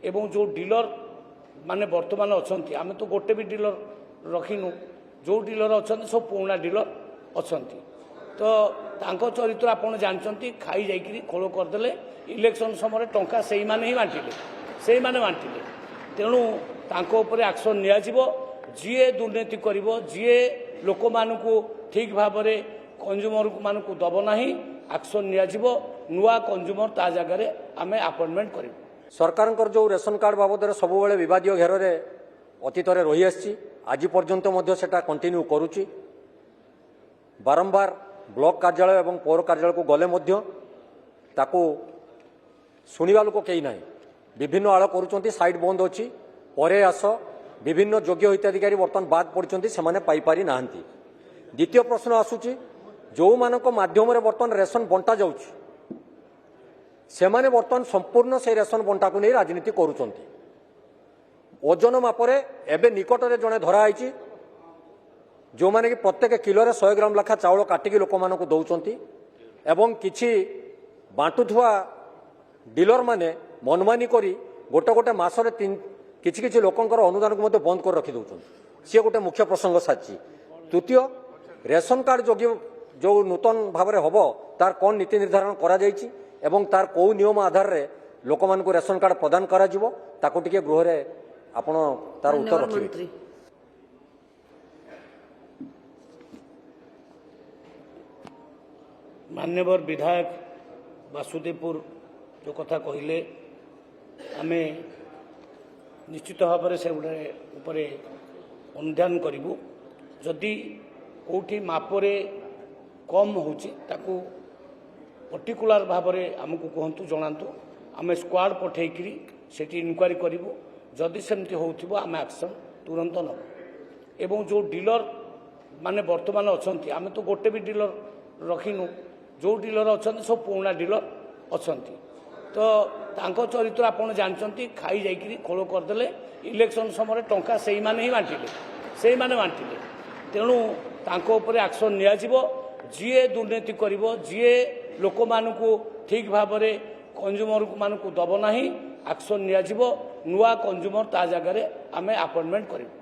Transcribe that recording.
एवं जो डीलर माने वर्तमान अच्छा आम तो गोटे भी डीलर रखिनु जो डीलर अच्छा सब पुराना डीलर अच्छा तो तांको चरित्र आपड़ जानते खाई जाकि खोल करदे इलेक्शन समय टंका से ही बांटिले तेणु तांको उपरे एक्शन निया जीए दुर्नीति करिवो जीए लोक मानकु ठीक भाव में कंज्यूमर मानकु दब नाही एक्शन निया नुआ कंज्यूमर ता जगह आमे अपॉइंटमेंट करिवो। सरकार जो रेशन कार्ड बाबद सब विवाद घेर अतीत रही आज पर्यंत सेटा कंटिन्यू करुच्ची बारंबार ब्लॉक कार्यालय और पौर कार्यालय को गले ताकू शुणा लोक कई ना विभिन्न आड़ कर साइड बंद अच्छी परे आस विभिन्न योग्य हिताधिकारी बर्तमान बाद पड़ते से पाइपारी ना। द्वितीय प्रश्न आसूची जो मानक माध्यम बर्तमान रेशन बंटा जाउछि सेमाने बर्तमान संपूर्ण से रेशन बंटा को नहीं राजनीति करुचंती ओजन मापरे एबे निकटरे जड़े धराई जो माने कि प्रत्येक किलो 100 ग्राम लाखा चाउल काटिकी लोक मानक दौरान एवं किछि बांटुथुआ डीलर माने मनमानी करी गोटे गोटे मासरे किछि किछि लोकंकर अनुदान को मध्य बंद कर रखी दौरान सी गोटे मुख्य प्रसंग साची। तृतीय रेशन कार्ड जो नूतन भाव में हम तार कौन नीति निर्धारण करा जायछि एवं तार कौ नियम आधार रे लोक मानक रेशन कार्ड प्रदान करा जिवो ताको टिके गृह रे आपण तार उत्तर रखिबे। मान्यवर विधायक वासुदेवपुर जो कथा कहले आमे निश्चित भाव से उपरे अनुध्यान करूँ जदि कौटी मापरे कम होची ताकू पर्टिकुलर भाव में आमको कहतु जनातु आम स्क्वाड पठेकरी सेठी इनक्वारी करूँ जदि सेमती होथिबो आम एक्शन तुरंत नब एवं जो डीलर माने वर्तमान अच्छा आम तो गोटे भी डीलर रखिनु जो डीलर अच्छा सब पुराना डीलर अच्छा तो तांको चरित्र आपड़ जानते खाई जाकि खोल करदे इलेक्शन समय टंका से ही बांटिले तेणु तांको उपरे एक्शन निया जीए दुर्नीति करिवो जीए लोक मानकु ठीक भाव में कंज्यूमर मानकु दब नाही एक्शन निया नुआ कंज्यूमर ता जगह आमे अपॉइंटमेंट करिवो।